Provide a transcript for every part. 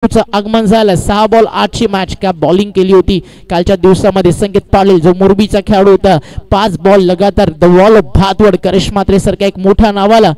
आगमन झालं। 6 बॉल 8 ची मॅच का बॉलिंग केली होती कालच्या दिवसामध्ये संकेत पाटील जो मोरबीचा खेळाडू होता। 5 बॉल लगातार द वॉल ऑफ भातवड करिश मात्रे सारख्या एक मोठ्या नावाला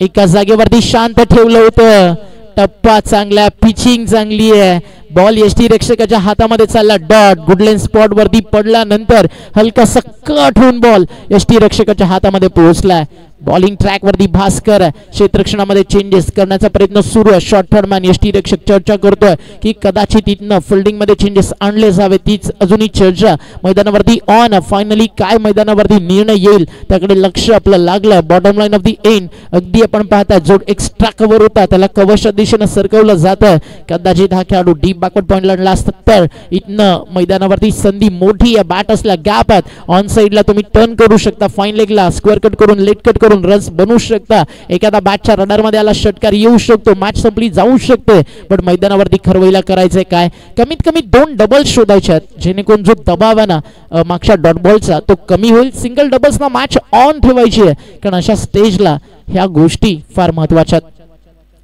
एका जागेवरती शांत ठेवलं होतं। टप्पा चांगला, पिचिंग चांगली आहे, बॉल यष्टी रक्षकाच्या हातामध्ये चालला, डॉट गुडलेन स्पॉट वरती पडला, नंतर हलकासा कट होऊन बॉल यष्टी रक्षकाच्या हातामध्ये पोहोचलाय। बॉलिंग ट्रॅक वरती भास्कर क्षेत्ररक्षणामध्ये चेंजेस करण्याचा प्रयत्न सुरू आहे। शॉर्ट थर्डमॅन यष्टी रक्षक चर्चा करतोय की कदाचित इथनं फिल्डिंग मध्ये चेंजेस आणले जावे, तीच अजूनही चर्चा मैदानावरती ऑन। फायनली काय मैदानावरती निर्णय येईल त्याकडे लक्ष आपलं लागलं। Bottom line of the end अगदी आपण पाहता जो एक्स्ट्रा कव्हर होता त्याला कव्हरच्या दिशेने सरकवलं जातं। कदाचित हा खेळाडू डीप बॅकवर्ड पॉइंट लढला असता तर इथनं मैदानावरती संधी मोठी आहे। बॅट असल्या गॅप आहेत, ऑन साइडला तुम्ही टर्न करू शकता, फाईन लेगला स्क्वेअर कट करून लेट कट करून रन्स बनवू शकता। एखादा बॅटच्या रडार मध्ये आला षटकार येऊ शकतो, मॅच संपली जाऊ शकते, पण मैदानावरती खरवईला करायचंय काय, कमीत कमी 2 डबल शोधायचे आहेत जेणेकरून जो दबाव आहे ना मागच्या डॉट बॉलचा तो कमी होईल। सिंगल डबल्स ना मॅच ऑन ठेवायची आहे कारण अशा स्टेजला ह्या गोष्टी फार महत्वाच्या आहेत।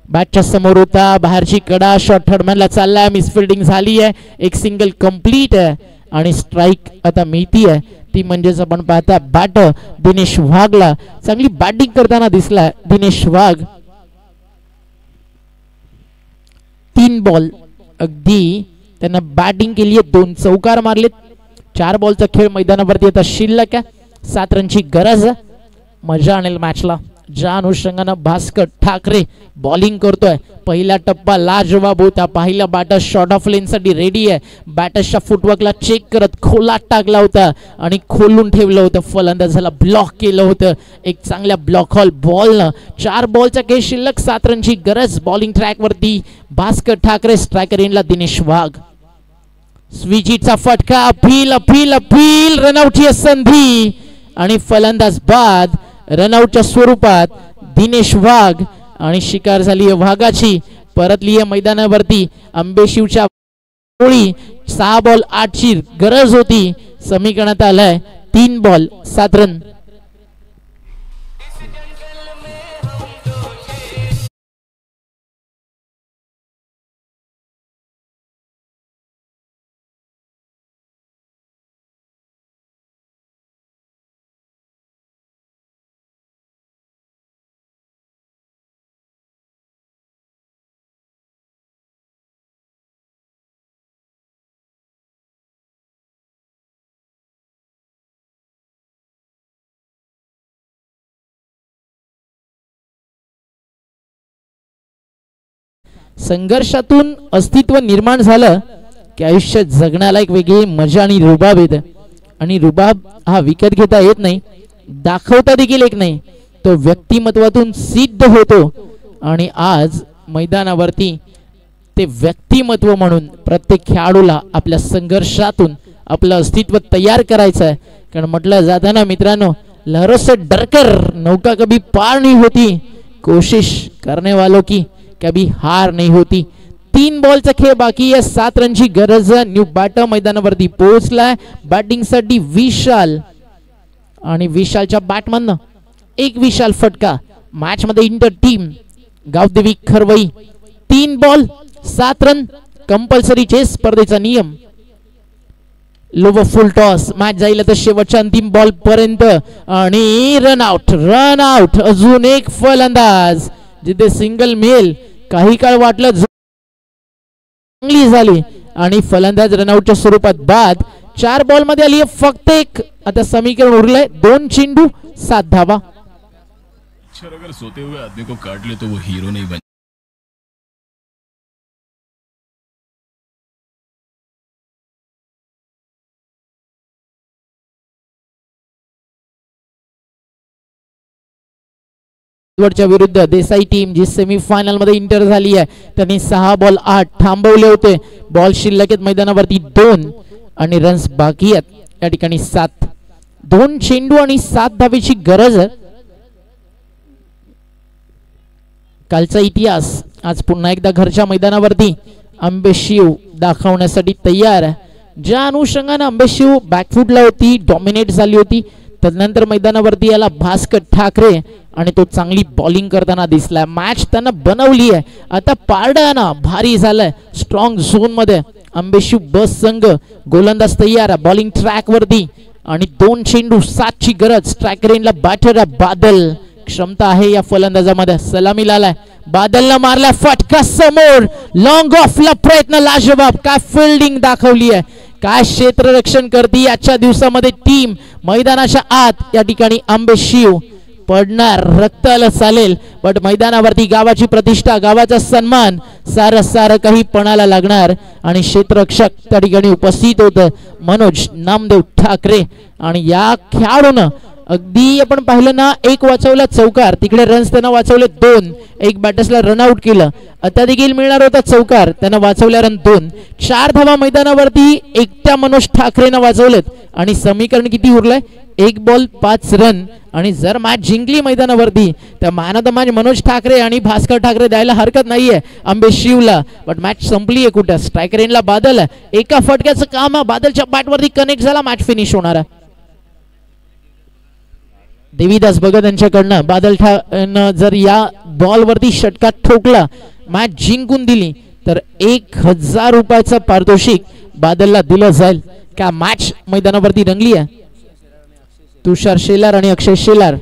बॅटच्या समोर होता, बाहेरची कडा, शॉर्ट थर्डमॅनला चाललाय, मिसफिल्डिंग झाली आहे, एक सिंगल कंप्लीट आहे आणि स्ट्राइक आता मिळती आहे ती म्हणजेच आपण पाहता बॅटर दिनेश वाघला चांगली बॅटिंग करताना दिसलाय। दिनेश वाघ 3 बॉल अगदी त्यांना बॅटिंग केली आहे, 2 चौकार मारलेत। 4 बॉलचा खेळ मैदानावरती आता शिल्लक आहे, 7 रनची गरज आहे, मजा आणेल मॅचला। ज्या अनुषंगाने भास्कर ठाकरे बॉलिंग करतोय, पहिला टप्पा लाजवाब होता, पहिला बॅटर शॉर्ट ऑफ लेन साठी रेडी आहे, बॅटर्सच्या फुटवर्कला चेक करत खोलात टाकला होता आणि खोलून ठेवलं होतं, फलंदाजाला ब्लॉक केलं होतं एक चांगल्या ब्लॉक हॉल बॉलनं। 4 बॉलचा खेळ शिल्लक, 7 रनची गरज। बॉलिंग ट्रॅक वरती भास्कर ठाकरे, स्ट्रायकर एंडला दिनेश वाघ। स्विचिटचा फटका, अपील अपील अपील, रनआउटची संधी आणि फलंदाज बाद रनआउटच्या स्वरूपात दिनेश वाघ आणि शिकार झाली वाघाची। परतली मैदानावरती अंबेशिवच्या गोळी। 6 बॉल 8 ची गरज होती, समीकरणात आलाय 3 बॉल 7 रन। संघर्षातून अस्तित्व निर्माण झालं की आयुष्य जगण्याला एक वेगळी मजा आणि रुबाब येते, आणि रुबाब हा विकत घेता येत नाही, दाखवता देखील येत नाही, तो व्यक्तिमत्वातून सिद्ध होतो। आणि आज मैदानावरती ते व्यक्तिमत्व म्हणून प्रत्येक खेळाडूला आपल्या संघर्षातून आपलं अस्तित्व तयार करायचं आहे। कारण म्हटलं जातं ना मित्रांनो, लहरों से डरकर नौका कभी पार नहीं होती, कोशिश करने वालों की कभी हार नहीं होती। 3 बॉलचा खेळ बाकी आहे, 7 रनची गरज। न्यू बॅटर मैदानावरती पोहोचलाय, बॅटिंग साठी विशाल आणि विशालच्या बॅटमधनं एक विशाल फटका। मॅच मध्ये inter team Gavdevi Kharvai 3 ball 7 run, compulsory chase स्पर्धेचा नियम। लोवर फुल टॉस, मॅच जाईल तर शेवटच्या अंतिम बॉल पर्यंत आणि रन आउट। अजून एक फलंदाज जिथे सिंगल मिळेल, काही काळ वाटलं चांगली झाली आणि फलंदाज रनआउटच्या स्वरूपात बाद। 4 बॉल मध्ये आली फक्त एक, आता समीकरण उरलंय 2 चेंडू 7 धावा। अगर सोते हुए आदमी को काट ले तो वो हीरो नहीं बन। वरच्या विरुद्ध देसाई टीम जी सेमीफायनल मध्ये इंटर झाली आहे, त्यांनी 6 बॉल 8 थांबवले होते। बॉल शिल्लक आहेत मैदानावरती 2 आणि रन्स बाकी आहेत या ठिकाणी 7। 2 चेंडू आणि 7 धावेची गरज आहे। कालचा इतिहास आज पुन्हा एकदा घरच्या मैदानावरती अंबेशिव दाखवण्यासाठी तयार आहे। ज्या अनुषंगाने अंबेशिव बॅकफुटला होती, डॉमिनेट झाली होती, तदनंतर मैदानावरती याला भास्कर ठाकरे आणि तो चांगली बॉलिंग करताना दिसलाय. मॅच त्यांना बनवली आहे. आता पारडा भारी झालाय स्ट्रॉंग झोन मध्ये. अंबेशिव बस संघ गोलंदाज तयार बॉलिंग ट्रॅक वरती आणि 2 चेंडू 7 ची गरज. स्ट्राइक रेंजला बॅटर बादल. क्षमता आहे या फलंदाजामध्ये. सलामी लालाय बादलला मारला फटका समोर. लॉंग ऑफला प्रयत्न लाजवाब. काय फिल्डिंग दाखवली आहे. काय क्षेत्ररक्षण करते आजच्या दिवसामध्ये टीम. मैदानाच्या आत या ठिकाणी अंबेशिव पडणार रक्त आलं चालेल बट मैदानावरती गावाची प्रतिष्ठा गावाचा सन्मान सारं काही पणाला लागणार. आणि क्षेत्ररक्षक त्या ठिकाणी उपस्थित होतं मनोज नामदेव ठाकरे. आणि या खेळाडूनं अगदी आपण पाहिलं ना, एक वाचवला चौकार, तिकडे रन्स त्यानं वाचवले 2, एक बॅटर्सला रनआउट केलं. आता देखील मिळणार होता चौकार, त्यानं वाचवल्या रन 2. 4 धावा मैदानावरती एकट्या मनोज ठाकरेनं वाचवलेत. आणि समीकरण किती उरलंय? 1 बॉल 5 रन. आणि जर मॅच जिंकली मैदानावरती तर man of the match Manoj Thackeray आणि भास्कर ठाकरे द्यायला हरकत नाहीये अंबेशिवला. बट मॅच संपली आहे कुठं? स्ट्राइक रेंजला बादल. एका फटक्याचं काम बादलच्या बॅटवरती कनेक्ट झाला. मॅच फिनिश होणार आहे. देवीदास भगत यांच्याकडनं बादल जर या बॉल वरती षटका ठोकला, मॅच जिंकून दिली तर 1000 रुपयाचं पारितोषिक बादलला दिलं जाईल. का मॅच मैदानावरती रंगली आहे. तुषार शेलार आणि अक्षय शेलार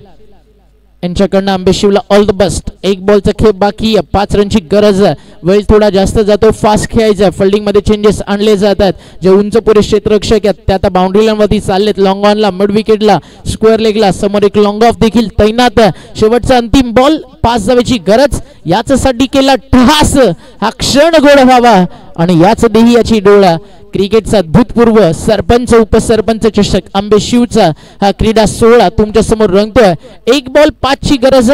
यांच्याकडनं अंबेशिवला ऑल द बेस्ट. 1 बॉलचा खेप बाकी आहे. 5 रनची गरज आहे. वेळ थोडा जास्त जातो. फास्ट खेळायचा. फिल्डिंग मध्ये चेंजेस आणले जातात. जे उंच पुरे क्षेत्ररक्षक आहेत ते आता बाउंड्री लाईन वरती चाललेत. लॉंग ऑनला, मिड विकेटला, स्क्वेअर लेगला समोर एक लॉंग ऑफ देखील तैनात आहे. शेवटचा अंतिम बॉल 5 धावेची गरज. याच्यासाठी केला ठहास. हा क्षण गोड व्हावा आणि याच देही याची डोळा. क्रिकेटचा भूतपूर्व सरपंच उपसरपंच चषक अंबेशिवचा हा क्रीडा सोहळा तुमच्या समोर रंगतोय. 1 बॉल 5 ची गरज.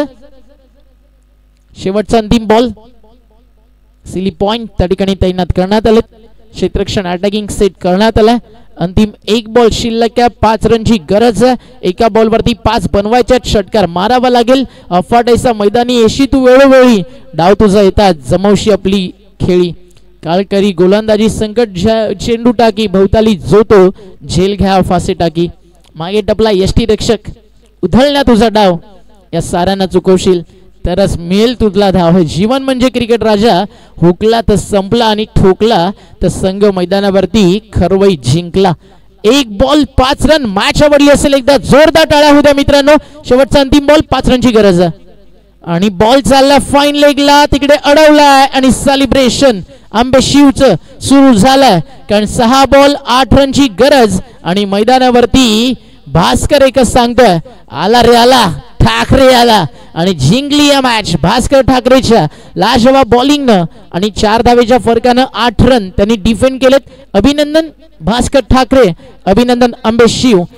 शेवटचा अंतिम बॉल. सिली पॉइंट त्या ठिकाणी तैनात करण्यात आले. क्षेत्ररक्षण अटॅकिंग सेट करण्यात आलाय. अंतिम 1 बॉल शिल्लक आहे. 5 रनची गरज आहे. एका बॉल वरती 5 बनवायच्या. षटकार मारावा लागेल. अफाटायचा मैदानी येशी तू वेळोवेळी. डाव तुझा येतात जमवशी आपली खेळी. काळकरी गोलंदाजी संकट चेंडू टाकी. भवताली जोतो झेल घ्या फासे टाकी. मागे टपला यष्टी रक्षक. उधळण्या तुझा डाव. या साऱ्यांना चुकवशील तरच मिळेल तुझला धाव. हे जीवन म्हणजे क्रिकेट राजा. हुकला तर संपला आणि ठोकला तर संघ मैदानावरती खरवई जिंकला. 1 बॉल 5 रन. मॅच आवडली असेल एकदा जोरदार टाळ्या होऊ द्या मित्रांनो. शेवटचा अंतिम बॉल 5 रनची गरज आहे. आणि बॉल चालला फाईन लेगला. तिकडे अडवलाय आणि सेलिब्रेशन अंबेशिवचं सुरू झालंय. कारण 6 बॉल 8 रनची गरज. आणि मैदानावरती भास्कर एकच सांगतोय, आला रे आला, ठाकरे आला. आणि जिंकली या मॅच भास्कर ठाकरेच्या लाजवाब बॉलिंगनं. आणि 4 धावेच्या फरकानं 8 रन त्यांनी डिफेंड केलेत. अभिनंदन भास्कर ठाकरे. अभिनंदन अंबेशिव.